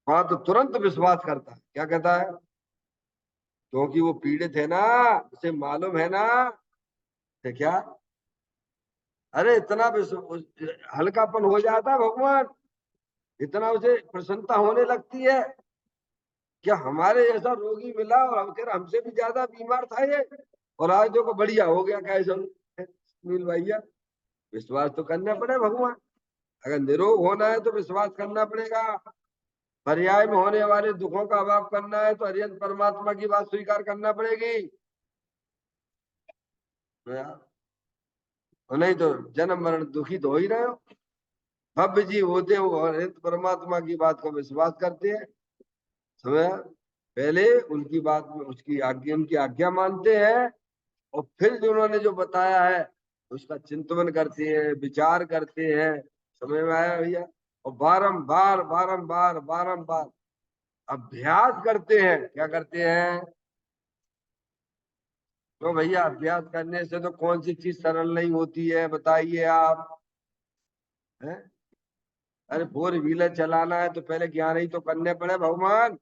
हाँ तो तुरंत विश्वास करता है, क्या कहता है? क्योंकि वो पीड़ित है ना, उसे मालूम है ना। तो क्या? अरे इतना हल्कापन हो जाता है भगवान, इतना उसे प्रसन्नता होने लगती है क्या हमारे जैसा रोगी मिला और हम कह रहे हमसे भी ज्यादा बीमार था ये, और आज देखो बढ़िया हो गया, कैसे सुनील भैया? विश्वास तो करना पड़े भगवान, अगर निरोग होना है तो विश्वास करना पड़ेगा। पर्याय में होने वाले दुखों का अभाव करना है तो हरियत परमात्मा की बात स्वीकार करना पड़ेगी। और नहीं तो जन्म मरण दुखी तो हो ही रहे हो। भव्य जीव होते हैं वो हरियत परमात्मा की बात को विश्वास करते हैं, समझ? पहले उनकी बात में उसकी आज्ञा, उनकी आज्ञा मानते हैं, और फिर जो उन्होंने जो बताया है उसका चिंतन करते हैं, विचार करते हैं। समझ में आया भैया? और बारंबार बारंबार बारंबार अभ्यास करते हैं। क्या करते हैं? तो भैया अभ्यास करने से तो कौन सी चीज सरल नहीं होती है बताइए आप, हैं? अरे फोर व्हीलर चलाना है तो पहले ज्ञान ही तो करने पड़े भगवान,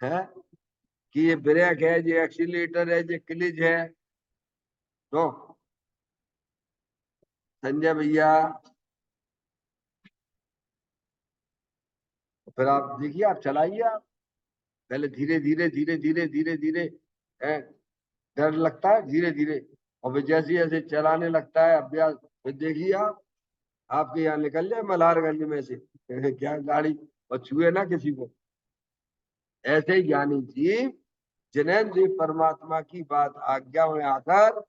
है कि ये ब्रेक है, ये एक्सीलेटर है, ये क्लिच है। तो संजय भैया, फिर आप देखिए, आप चलाइए आप, पहले धीरे धीरे धीरे धीरे धीरे धीरे, है डर लगता है धीरे धीरे, और फिर जैसे जैसे चलाने लगता है अभ्यास, फिर देखिए आप, आपके यहाँ निकल जाए मल्हारगंज में से क्या गाड़ी और छुए ना किसी को। ऐसे ही ज्ञानी जीव जिन्हें भी परमात्मा की बात आज्ञा में आकर,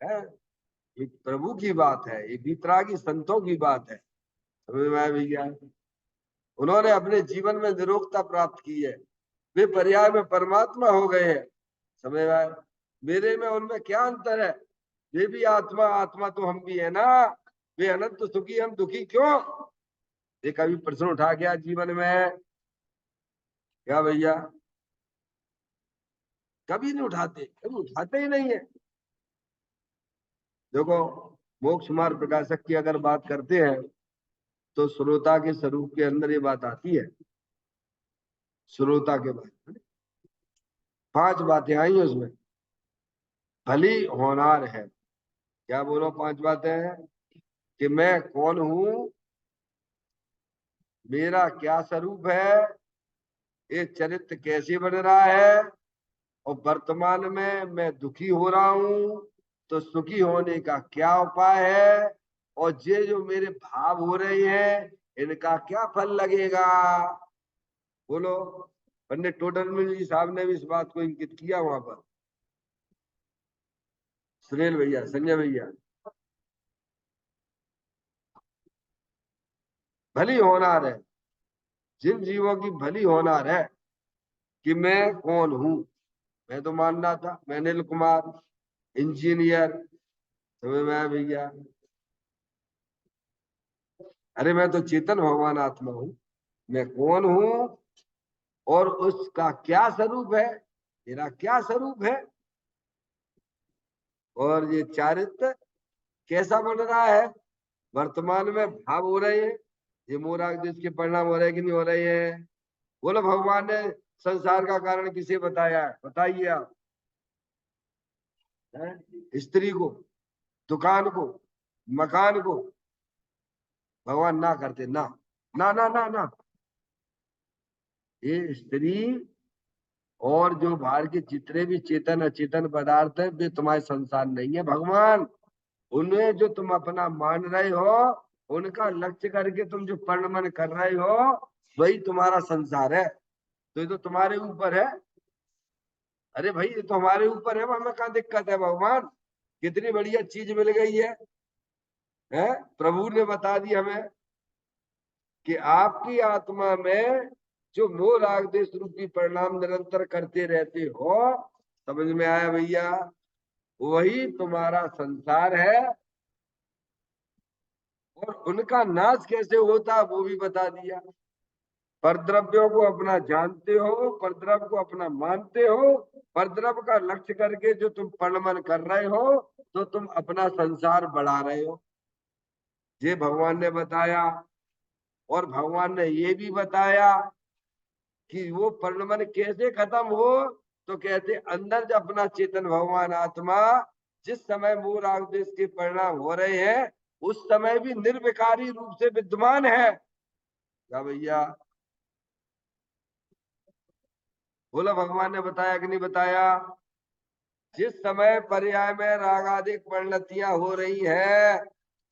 है ये प्रभु की बात है, ये वितरागी संतों की बात है, समझ में आया भैया? उन्होंने अपने जीवन में निरोगता प्राप्त की है, वे पर्याय में परमात्मा हो गए हैं। समझ में आया? मेरे में उनमें क्या अंतर है? वे भी आत्मा, आत्मा तो हम भी है ना। वे अनंत सुखी, हम दुखी क्यों? ये कभी प्रश्न उठा गया जीवन में? क्या भैया? कभी नहीं उठाते, कभी उठाते ही नहीं है। देखो, मोक्ष मार्ग प्रकाशक की अगर बात करते हैं तो श्रोता के स्वरूप के अंदर ये बात आती है। श्रोता के बारे में 5 बातें आई हैं उसमें। भली होनार है, क्या बोलो 5 बातें हैं? कि मैं कौन हूं, मेरा क्या स्वरूप है, ये चरित्र कैसे बन रहा है, और वर्तमान में मैं दुखी हो रहा हूं तो सुखी होने का क्या उपाय है, और ये जो मेरे भाव हो रहे हैं इनका क्या फल लगेगा। बोलो। पंडित टोडर जी साहब ने भी इस बात को इंगित किया वहां पर। सुनील भैया, संजय भैया, भली होनार है, जिन जीवों की भली होनार है कि मैं कौन हूं। मैं तो मान रहा था मैं अनिल कुमार, इंजीनियर, समझ में आया भैया? अरे मैं तो चेतन भगवान आत्मा हूं। मैं कौन हूं और उसका क्या स्वरूप है, मेरा क्या स्वरूप है, और ये चारित्र कैसा बन रहा है, वर्तमान में भाव हो रहे हैं, ये मोराग जिसके परिणाम हो रहे हैं कि नहीं हो रहे हैं। बोलो, भगवान ने संसार का कारण किसे बताया है? बताइए आप। स्त्री को, दुकान को, मकान को? भगवान ना करते ना, ना ना ना ना। ये स्त्री और जो बाहर के जितने भी चेतन अचेतन पदार्थ है वे तुम्हारे संसार नहीं है भगवान। उन्हें जो तुम अपना मान रहे हो, उनका लक्ष्य करके तुम जो परिणमन कर रहे हो, वही तुम्हारा संसार है। तो ये तो तुम्हारे ऊपर है। अरे भाई, ये तो हमारे ऊपर है, हमें कहाँ दिक्कत है भगवान? कितनी बढ़िया चीज मिल गई है? प्रभु ने बता दी हमें कि आपकी आत्मा में जो मोह राग देश रूपी परिणाम निरंतर करते रहते हो, समझ में आया भैया? वही तुम्हारा संसार है। और उनका नाश कैसे होता है वो भी बता दिया। परद्रव्यों को अपना जानते हो, परद्रव्य को अपना मानते हो, परद्रव्य का लक्ष्य करके जो तुम परिणमन कर रहे हो, तो तुम अपना संसार बढ़ा रहे हो। ये भगवान ने बताया। और भगवान ने ये भी बताया कि वो परिणमन कैसे खत्म हो। तो कहते अंदर जब अपना चेतन भगवान आत्मा जिस समय मोह राग देश के परिणाम हो रहे हैं, उस समय भी निर्विकारी रूप से विद्यमान है। क्या भैया? बोला, भगवान ने बताया कि नहीं बताया? जिस समय पर्याय में रागादिक परिणतियां हो रही है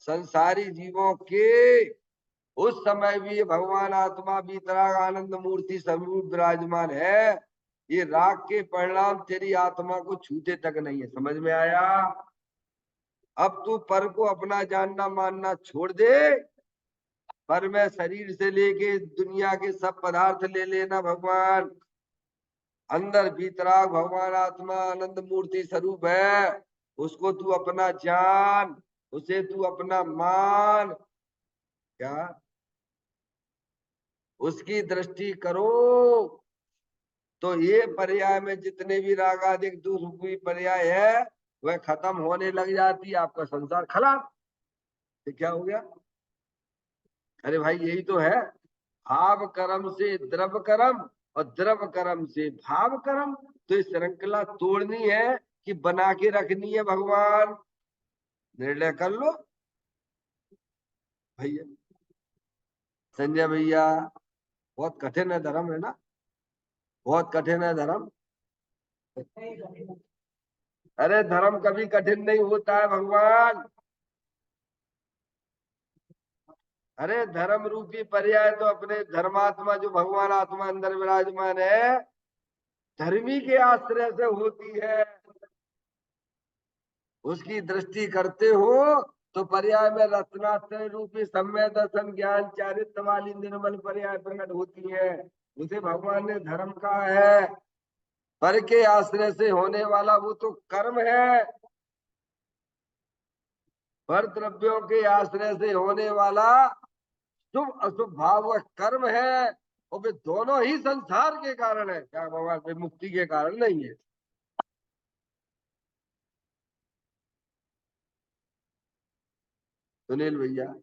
संसारी जीवों के, उस समय भी ये भगवान आत्मा बीतराग आनंद मूर्ति स्वरूप विराजमान है। ये राग के परिणाम तेरी आत्मा को छूते तक नहीं है। समझ में आया? अब तू पर को अपना जानना मानना छोड़ दे। पर में शरीर से लेके दुनिया के सब पदार्थ ले लेना भगवान, अंदर भीतराग भगवान आत्मा आनंद मूर्ति स्वरूप है। उसको तू अपना जान, उसे तू अपना मान। क्या? उसकी दृष्टि करो तो ये पर्याय में जितने भी रागादिक दुष्ट पर्याय है वह खत्म होने लग जाती है। आपका संसार खलास। तो क्या हो गया? अरे भाई, यही तो है। भाव कर्म से द्रव कर्म और द्रव कर्म से भाव कर्म। तो ये श्रृंखला तोड़नी है कि बना के रखनी है भगवान? निर्णय कर लो भैया। संजय भैया, बहुत कठिन है धर्म, है ना? बहुत कठिन है धर्म। अरे धर्म कभी कठिन नहीं होता है भगवान। अरे धर्म रूपी पर्याय तो अपने धर्मात्मा जो भगवान आत्मा अंदर विराजमान है, धर्मी के आश्रय से होती है। उसकी दृष्टि करते हो तो पर्याय में रत्नाश्रय रूपी सम्य दर्शन ज्ञान चारित्र वाली निर्मल पर्याय प्रकट होती है। उसे भगवान ने धर्म कहा है। पर के आश्रय से होने वाला वो तो कर्म है। पर द्रव्यों के आश्रय से होने वाला शुभ अशुभ भाव वह कर्म है। और वे दोनों ही संसार के कारण है, क्या भगवान वे मुक्ति के कारण नहीं है। सुनील भैया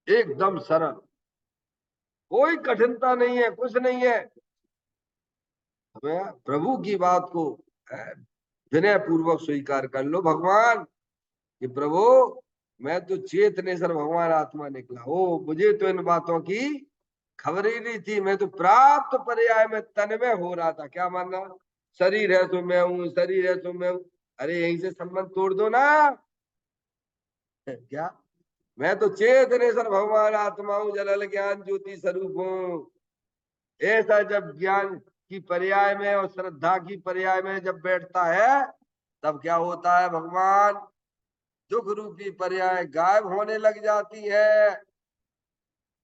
एकदम सरल, कोई कठिनता नहीं है, कुछ नहीं है। हमें प्रभु की बात को विनय पूर्वक स्वीकार कर लो भगवान कि प्रभु मैं तो चेतनेश्वर भगवान आत्मा निकला हो, मुझे तो इन बातों की खबर ही नहीं थी। मैं तो प्राप्त पर्याय में तन्मय हो रहा था। क्या मानना, शरीर है तो मैं हूँ, शरीर है तो मैं हूँ। अरे यहीं से संबंध तोड़ दो ना। क्या, मैं तो चेतनेश्वर भगवान आत्मा हूँ, जलल ज्ञान ज्योति स्वरूप हूँ। ऐसा जब ज्ञान की पर्याय में और श्रद्धा की पर्याय में जब बैठता है, तब क्या होता है भगवान, दुख रूपी पर्याय गायब होने लग जाती है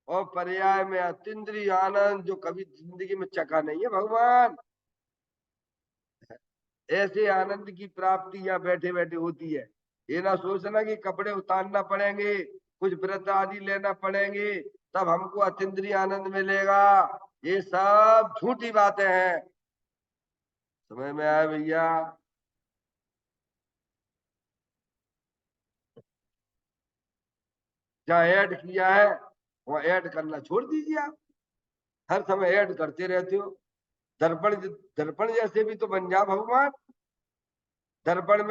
और पर्याय में अतीन्द्रिय आनंद जो कभी जिंदगी में चखा नहीं है भगवान, ऐसे आनंद की प्राप्ति यहाँ बैठे बैठे होती है। ये ना सोचना कि कपड़े उतारना पड़ेंगे, कुछ व्रत आदि लेना पड़ेंगे, तब हमको अतीन्द्रिय आनंद मिलेगा। ये सब झूठी बातें हैं। समझ में आया भैया? जहाँ ऐड किया है वहाँ ऐड करना छोड़ दीजिए। आप हर समय ऐड करते रहते हो। दर्पण, दर्पण जैसे भी तो बन जा भगवान। दर्पण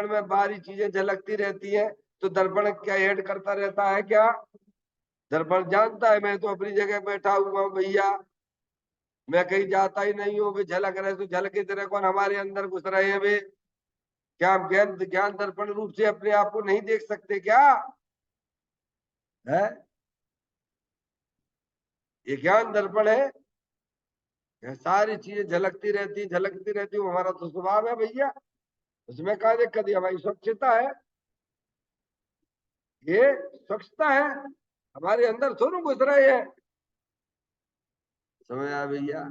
में बाहरी चीजें झलकती रहती हैं, तो दर्पण क्या ऐड करता रहता है क्या? दर्पण जानता है मैं तो अपनी जगह बैठा हुआ हूँ भैया, मैं कहीं जाता ही नहीं हूँ। वे झलक रहे तो झलके तेरे कौन हमारे अंदर घुस रहे हैं वे? क्या हम ज्ञान ज्ञान दर्पण रूप से अपने आप को नहीं देख सकते क्या? है, ये ज्ञान दर्पण है। ये सारी चीजें झलकती रहती हूँ, हमारा तो स्वभाव है भैया। उसमें कहा दिक्कत है, हमारी स्वच्छता है, ये स्वच्छता है, हमारे अंदर थोड़ा घुस रहे हैं। समझ आया भैया?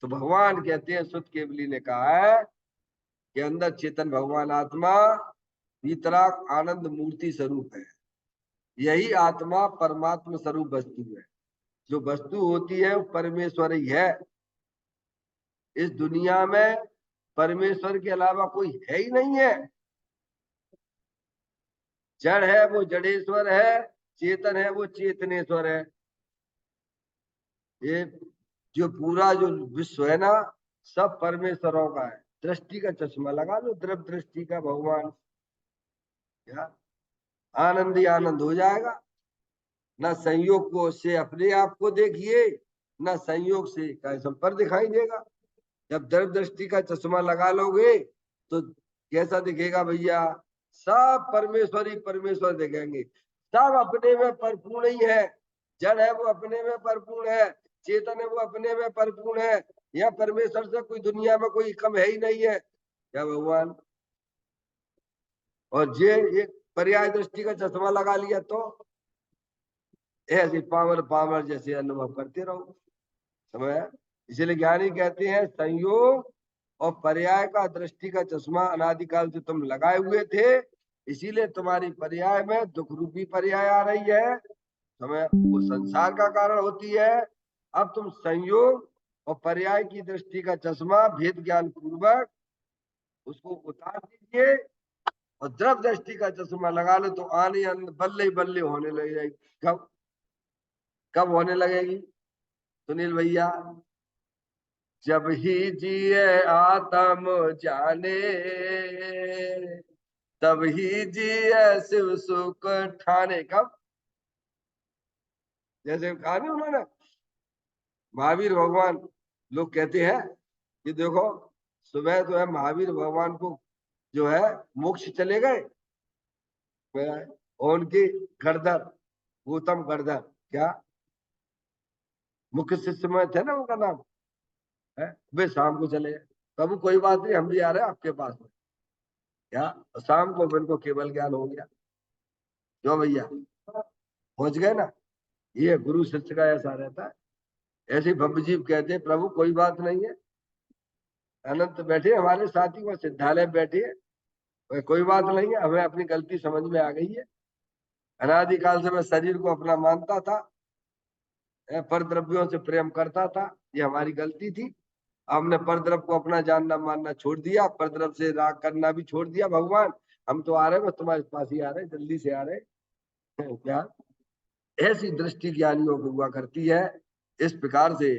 तो भगवान कहते हैं, सुत केवली ने कहा है कि अंदर चेतन भगवान आत्मा, भीतराग आनंद मूर्ति स्वरूप है। यही आत्मा परमात्मा स्वरूप वस्तु है। जो वस्तु होती है वो परमेश्वर ही है। इस दुनिया में परमेश्वर के अलावा कोई है ही नहीं है। जड़ है वो जड़ेश्वर है, चेतन है वो चेतनेश्वर है। ये जो पूरा जो विश्व है ना, सब परमेश्वरों का है। दृष्टि का चश्मा लगा लो, द्रव दृष्टि का भगवान, क्या आनंद ही आनंद हो जाएगा। न संयोग को से अपने आप को देखिए, न संयोग से कैसे पर दिखाई देगा। जब द्रव दृष्टि का चश्मा लगा लोगे तो कैसा दिखेगा भैया? सब परमेश्वर ही परमेश्वर दिखेंगे। सब अपने में परिपूर्ण ही है। जड़ है वो अपने में परिपूर्ण है, चेतन है वो अपने में परिपूर्ण है। यह परमेश्वर से कोई दुनिया में कोई कम है ही नहीं है, क्या भगवान? और ये एक पर्याय दृष्टि का चश्मा लगा लिया तो ऐसे पावर पावर जैसे अनुभव करते रहो। समझ आया? इसलिए ज्ञानी कहते हैं, संयोग और पर्याय का दृष्टि का चश्मा अनादिकाल से तुम लगाए हुए थे, इसीलिए तुम्हारी पर्याय में दुख रूपी पर्याय आ रही है। समय वो संसार का कारण होती है। अब तुम संयोग और पर्याय की दृष्टि का चश्मा भेद ज्ञान पूर्वक उसको उतार दीजिए और द्रव दृष्टि का चश्मा लगा लो, तो आने बल्ले बल्ले होने लग जाएगी। कब कब होने लगेगी सुनील भैया? जब ही जिए आत्म जाने, तब ही जिए शिव सुख ठाने। कब? जैसे कहा नहीं उन्होंने, महावीर भगवान, लोग कहते हैं कि देखो सुबह जो है महावीर भगवान को जो है मोक्ष चले गए और उनकी गर्दन, गौतम गर्दन, क्या मुख्य शिष्य में थे ना, उनका नाम है, वे शाम को चले गए। कभी कोई बात नहीं, हम भी आ रहे हैं आपके पास में, क्या शाम को उनको केवल ज्ञान हो गया। क्यों भैया? पहुंच गए ना। ये गुरु शिष्य का ऐसा रहता है। ऐसे भव्य जीव कहते हैं, प्रभु कोई बात नहीं है, अनंत बैठे हमारे साथी, वो सिद्धालय बैठे है, कोई बात नहीं है, हमें अपनी गलती समझ में आ गई है। अनादिकाल से मैं शरीर को अपना मानता था, पर द्रव्यों से प्रेम करता था, ये हमारी गलती थी। हमने परद्रव को अपना जानना मानना छोड़ दिया, परद्रव से राग करना भी छोड़ दिया। भगवान हम तो आ रहे हैं, बस तुम्हारे पास ही आ रहे हैं, जल्दी से आ रहे हैं क्या। ऐसी दृष्टि ज्ञानियों को हुआ करती है। इस प्रकार से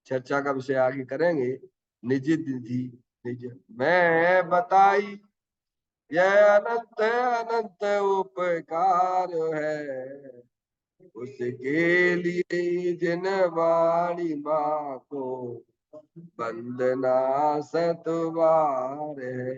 चर्चा का विषय आगे करेंगे। निज निधि निज मैं बताई, यह अनंत अनंत उपकार है, उसके लिए जिन वाणी माँ को वंदना सतबार है।